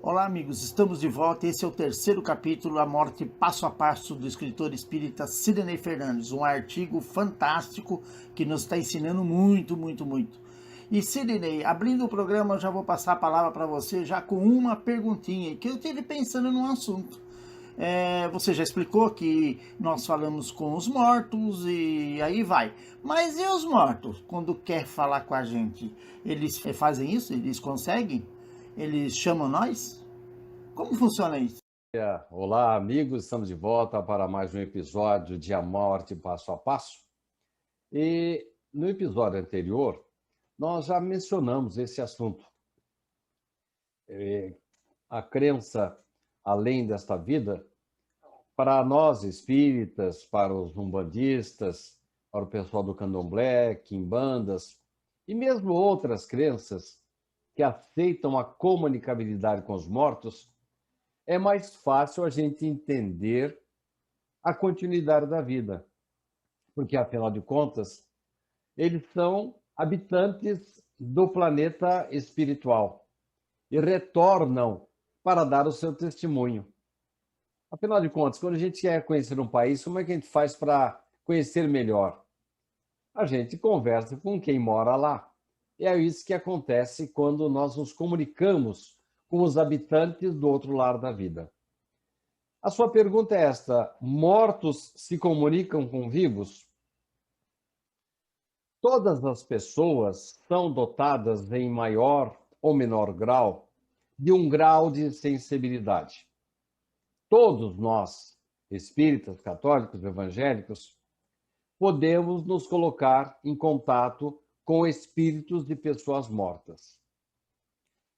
Olá, amigos, estamos de volta. Esse é o terceiro capítulo, A Morte Passo a Passo, do escritor espírita Sidney Fernandes. Um artigo fantástico que nos está ensinando muito. E Sidney, abrindo o programa, eu já vou passar a palavra para você, já com uma perguntinha, que eu estive pensando num assunto. Você já explicou que nós falamos com os mortos e aí vai. Mas e os mortos? Quando quer falar com a gente, eles fazem isso? Eles conseguem? Eles chamam nós? Como funciona isso? Olá, amigos, estamos de volta para mais um episódio de A Morte Passo a Passo. E no episódio anterior, nós já mencionamos esse assunto. A crença além desta vida, para nós espíritas, para os umbandistas, para o pessoal do candomblé, quimbandas, e mesmo outras crenças que aceitam a comunicabilidade com os mortos, é mais fácil a gente entender a continuidade da vida. Porque, afinal de contas, eles são habitantes do planeta espiritual e retornam para dar o seu testemunho. Afinal de contas, quando a gente quer conhecer um país, como é que a gente faz para conhecer melhor? A gente conversa com quem mora lá. E é isso que acontece quando nós nos comunicamos com os habitantes do outro lado da vida. A sua pergunta é esta: mortos se comunicam com vivos? Todas as pessoas são dotadas, em maior ou menor grau, de um grau de sensibilidade. Todos nós, espíritas, católicos, evangélicos, podemos nos colocar em contato com espíritos de pessoas mortas.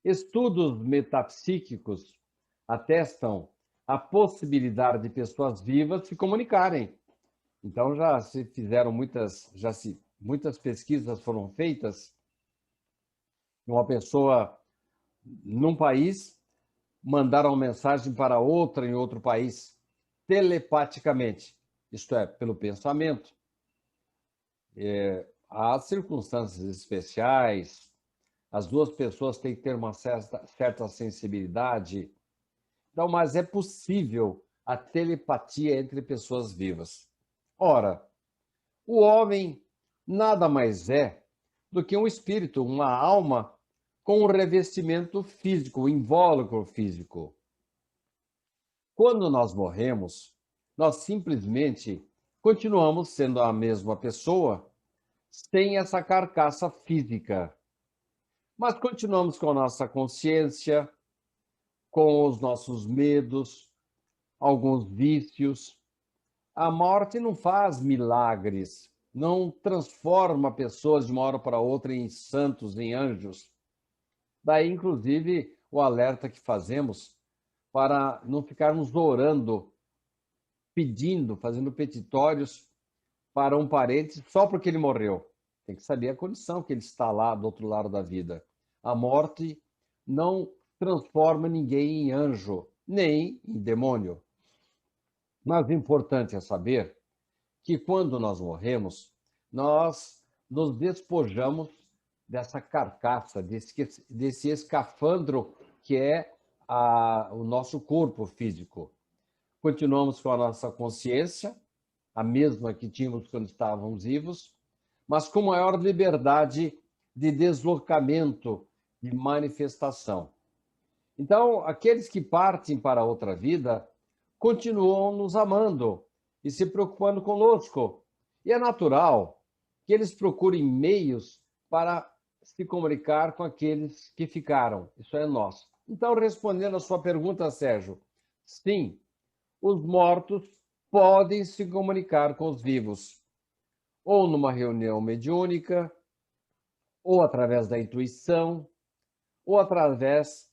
Estudos metapsíquicos atestam a possibilidade de pessoas vivas se comunicarem. Então já se fizeram muitas pesquisas foram feitas. Uma pessoa num país mandaram uma mensagem para outra em outro país telepaticamente, isto é, pelo pensamento. Há circunstâncias especiais, as duas pessoas têm que ter uma certa sensibilidade. Então, mas é possível a telepatia entre pessoas vivas. Ora, o homem nada mais é do que um espírito, uma alma com um revestimento físico, um invólucro físico. Quando nós morremos, nós simplesmente continuamos sendo a mesma pessoa, sem essa carcaça física. Mas continuamos com a nossa consciência, com os nossos medos, alguns vícios. A morte não faz milagres, não transforma pessoas de uma hora para outra em santos, em anjos. Daí, inclusive, o alerta que fazemos para não ficarmos orando, pedindo, fazendo petitórios para um parente só porque ele morreu. Tem que saber a condição que ele está lá do outro lado da vida. A morte não transforma ninguém em anjo, nem em demônio. Mas o importante é saber que quando nós morremos, nós nos despojamos dessa carcaça, desse escafandro que é o nosso corpo físico. Continuamos com a nossa consciência, a mesma que tínhamos quando estávamos vivos, mas com maior liberdade de deslocamento, de manifestação. Então, aqueles que partem para outra vida continuam nos amando e se preocupando conosco. E é natural que eles procurem meios para se comunicar com aqueles que ficaram. Isso é nosso. Então, respondendo a sua pergunta, Sérgio, sim, os mortos podem se comunicar com os vivos, ou numa reunião mediúnica, ou através da intuição, ou através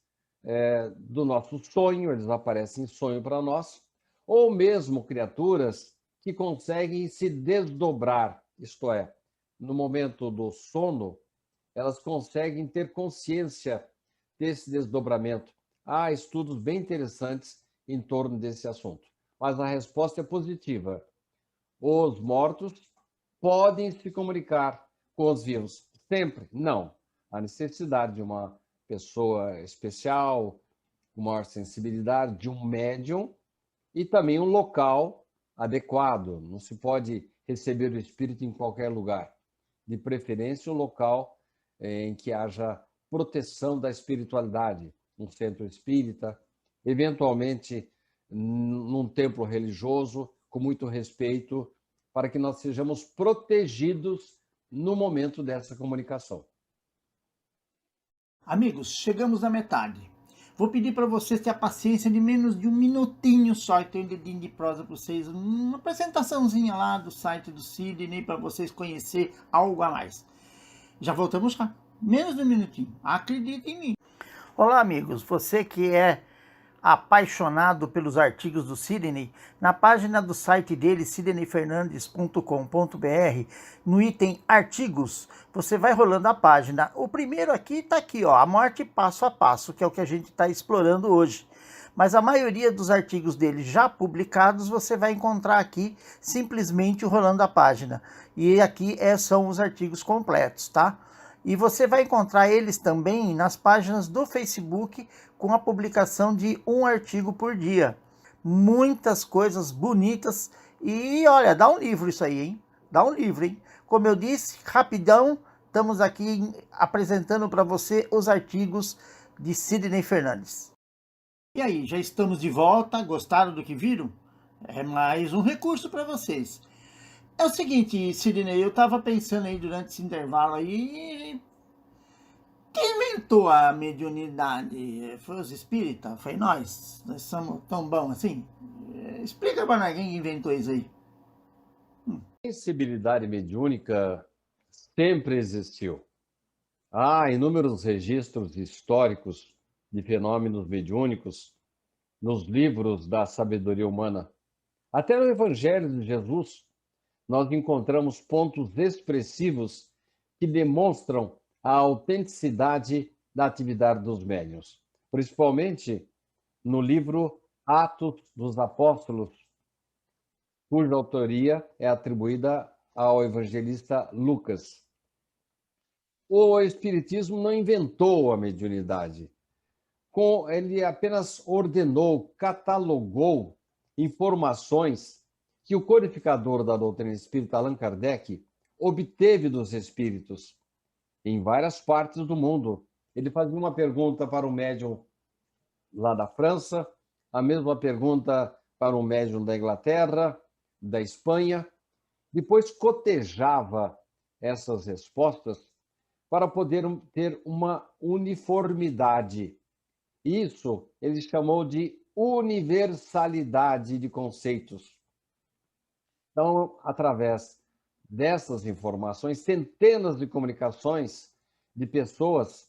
do nosso sonho, eles aparecem em sonho para nós, ou mesmo criaturas que conseguem se desdobrar, isto é, no momento do sono, elas conseguem ter consciência desse desdobramento. Há estudos bem interessantes em torno desse assunto. Mas a resposta é positiva. Os mortos podem se comunicar com os vivos. Sempre? Não. Há necessidade de uma pessoa especial, com maior sensibilidade, de um médium e também um local adequado. Não se pode receber o espírito em qualquer lugar. De preferência, um local em que haja proteção da espiritualidade, um centro espírita, eventualmente num templo religioso, com muito respeito, para que nós sejamos protegidos no momento dessa comunicação. Amigos, chegamos à metade. Vou pedir para vocês ter a paciência de menos de um minutinho só, e ter um dedinho de prosa para vocês, uma apresentaçãozinha lá do site do Sidney, para vocês conhecer algo a mais. Já voltamos já. Menos de um minutinho. Acredite em mim. Olá, amigos. Você que é apaixonado pelos artigos do Sidney, na página do site dele, sidneyfernandes.com.br, no item artigos, você vai rolando a página. O primeiro aqui está aqui, ó, a morte passo a passo, que é o que a gente está explorando hoje. Mas a maioria dos artigos dele já publicados, você vai encontrar aqui simplesmente rolando a página. E aqui são os artigos completos, tá? E você vai encontrar eles também nas páginas do Facebook, com a publicação de um artigo por dia. Muitas coisas bonitas. E olha, dá um livro isso aí, hein? Dá um livro, hein? Como eu disse, rapidão, estamos aqui apresentando para você os artigos de Sidney Fernandes. E aí, já estamos de volta? Gostaram do que viram? É mais um recurso para vocês. É o seguinte, Sidney, eu tava pensando aí durante esse intervalo aí, quem inventou a mediunidade? Foi os espíritas? Foi nós? Nós somos tão bons assim? Explica para nós quem inventou isso aí. Sensibilidade mediúnica sempre existiu. Há inúmeros registros históricos de fenômenos mediúnicos nos livros da sabedoria humana. Até no Evangelho de Jesus, nós encontramos pontos expressivos que demonstram a autenticidade da atividade dos médiuns, principalmente no livro Atos dos Apóstolos, cuja autoria é atribuída ao evangelista Lucas. O Espiritismo não inventou a mediunidade. Ele apenas ordenou, catalogou informações que o codificador da doutrina espírita, Allan Kardec, obteve dos espíritos em várias partes do mundo. Ele fazia uma pergunta para um médium lá da França, a mesma pergunta para um médium da Inglaterra, da Espanha, depois cotejava essas respostas para poder ter uma uniformidade. Isso ele chamou de universalidade de conceitos. Então, através dessas informações, centenas de comunicações de pessoas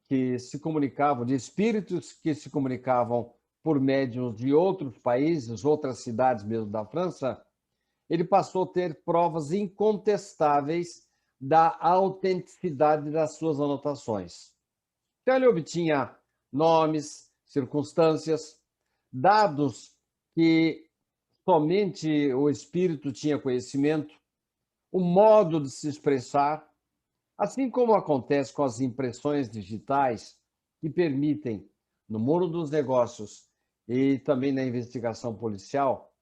que se comunicavam, de espíritos que se comunicavam por médiuns de outros países, outras cidades mesmo da França, ele passou a ter provas incontestáveis da autenticidade das suas anotações. Então, ele obtinha nomes, circunstâncias, dados que somente o espírito tinha conhecimento, o modo de se expressar, assim como acontece com as impressões digitais, que permitem, no mundo dos negócios e também na investigação policial,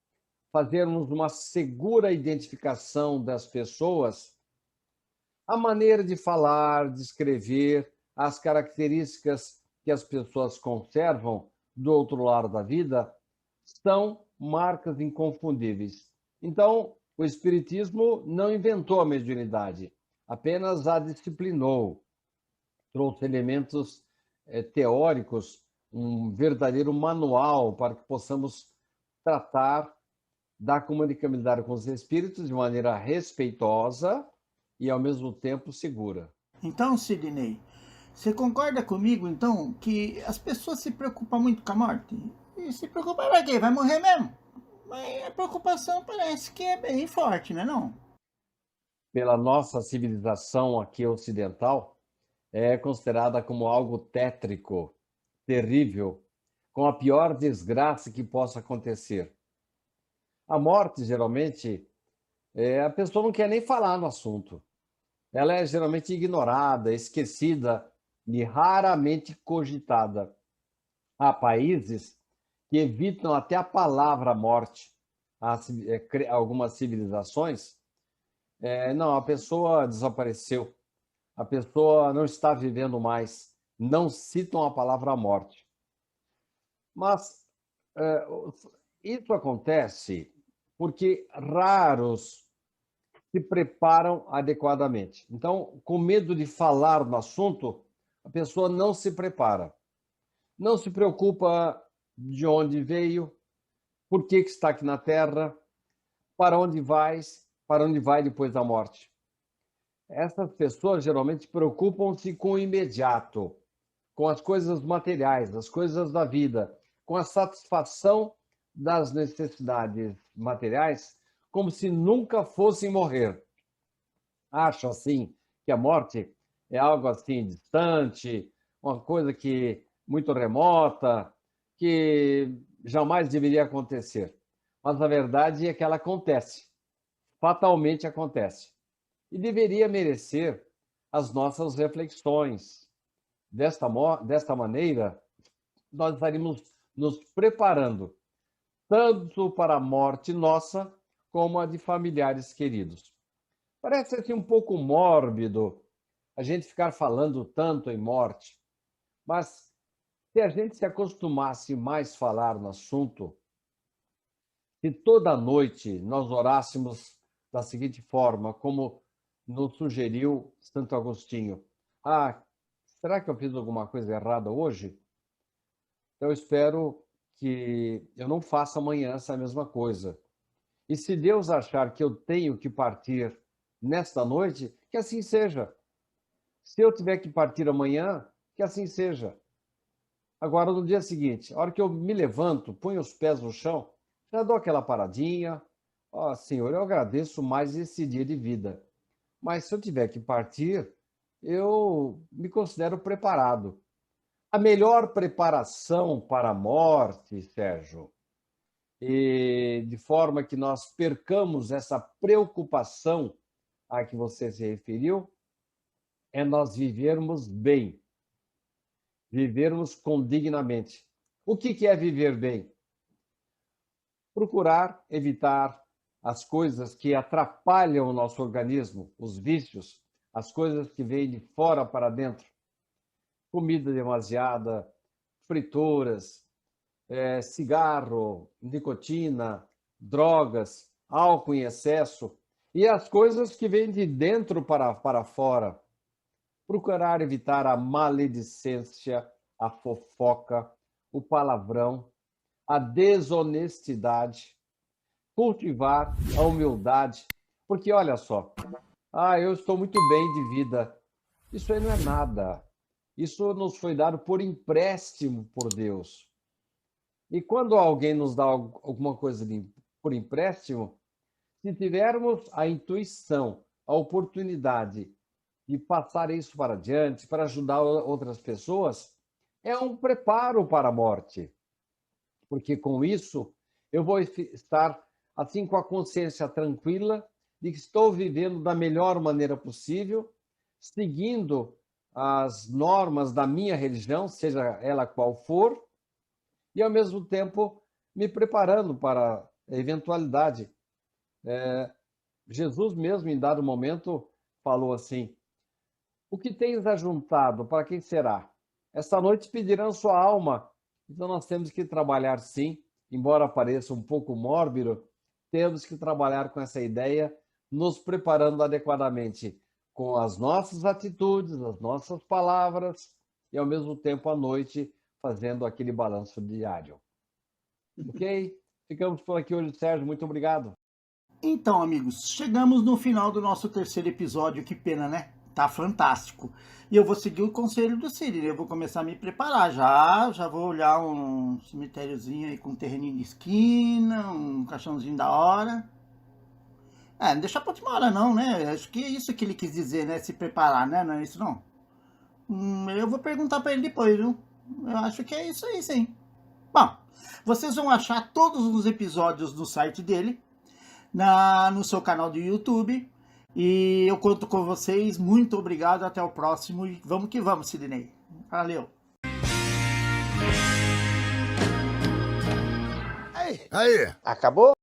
fazermos uma segura identificação das pessoas, a maneira de falar, de escrever, as características que as pessoas conservam do outro lado da vida, são marcas inconfundíveis. Então, o Espiritismo não inventou a mediunidade, apenas a disciplinou, trouxe elementos teóricos, um verdadeiro manual para que possamos tratar da comunicabilidade com os espíritos de maneira respeitosa e, ao mesmo tempo, segura. Então, Sidney, você concorda comigo, então, que as pessoas se preocupam muito com a morte? E se preocupar pra quê? Vai morrer mesmo? Mas a preocupação parece que é bem forte, né, não? Pela nossa civilização aqui ocidental, é considerada como algo tétrico, terrível, com a pior desgraça que possa acontecer. A morte, geralmente, a pessoa não quer nem falar no assunto. Ela é geralmente ignorada, esquecida e raramente cogitada. Há países que evitam até a palavra morte. Algumas civilizações, não, a pessoa desapareceu, a pessoa não está vivendo mais, não citam a palavra morte. Mas isso acontece porque raros se preparam adequadamente. Então, com medo de falar no assunto, a pessoa não se prepara. Não se preocupa de onde veio, por que está aqui na Terra, para onde vai depois da morte. Essas pessoas geralmente preocupam-se com o imediato, com as coisas materiais, as coisas da vida, com a satisfação das necessidades materiais, como se nunca fossem morrer. Acham, assim, que a morte é algo assim distante, uma coisa que muito remota, que jamais deveria acontecer. Mas a verdade é que ela acontece, fatalmente acontece. E deveria merecer as nossas reflexões. Desta maneira, nós estaríamos nos preparando tanto para a morte nossa, como a de familiares queridos. Parece assim um pouco mórbido a gente ficar falando tanto em morte, mas se a gente se acostumasse mais a falar no assunto, se toda noite nós orássemos da seguinte forma, como nos sugeriu Santo Agostinho: será que eu fiz alguma coisa errada hoje? Eu espero que eu não faça amanhã essa mesma coisa. E se Deus achar que eu tenho que partir nesta noite, que assim seja. Se eu tiver que partir amanhã, que assim seja. Agora, no dia seguinte, a hora que eu me levanto, ponho os pés no chão, já dou aquela paradinha. Senhor, eu agradeço mais esse dia de vida. Mas se eu tiver que partir, eu me considero preparado. A melhor preparação para a morte, Sérgio, e de forma que nós percamos essa preocupação a que você se referiu, é nós vivermos bem, vivermos condignamente. O que é viver bem? Procurar evitar as coisas que atrapalham o nosso organismo, os vícios, as coisas que vêm de fora para dentro. Comida demasiada, frituras, cigarro, nicotina, drogas, álcool em excesso e as coisas que vêm de dentro para fora. Procurar evitar a maledicência, a fofoca, o palavrão, a desonestidade, cultivar a humildade, porque olha só, eu estou muito bem de vida. Isso aí não é nada. Isso nos foi dado por empréstimo por Deus. E quando alguém nos dá alguma coisa por empréstimo, se tivermos a intuição, a oportunidade de passar isso para adiante, para ajudar outras pessoas, é um preparo para a morte. Porque com isso eu vou estar assim com a consciência tranquila de que estou vivendo da melhor maneira possível, seguindo as normas da minha religião, seja ela qual for, e ao mesmo tempo me preparando para a eventualidade. Jesus mesmo, em dado momento, falou assim: o que tens ajuntado, para quem será? Esta noite pedirão sua alma. Então nós temos que trabalhar sim, embora pareça um pouco mórbido, temos que trabalhar com essa ideia, nos preparando adequadamente com as nossas atitudes, as nossas palavras, e ao mesmo tempo à noite fazendo aquele balanço diário. Ok? Ficamos por aqui hoje, Sérgio. Muito obrigado. Então, amigos, chegamos no final do nosso terceiro episódio. Que pena, né? Tá fantástico. E eu vou seguir o conselho do Ciro. Eu vou começar a me preparar já vou olhar um cemitériozinho aí com um terreninho de esquina, um caixãozinho da hora. Não deixar pra última hora não, né? Acho que é isso que ele quis dizer, né? Se preparar, né? Não é isso não? Eu vou perguntar pra ele depois, viu? Eu acho que é isso aí, sim. Bom, vocês vão achar todos os episódios no site dele, no seu canal do YouTube. E eu conto com vocês. Muito obrigado. Até o próximo. E vamos que vamos, Sidney. Valeu. Aí. Acabou?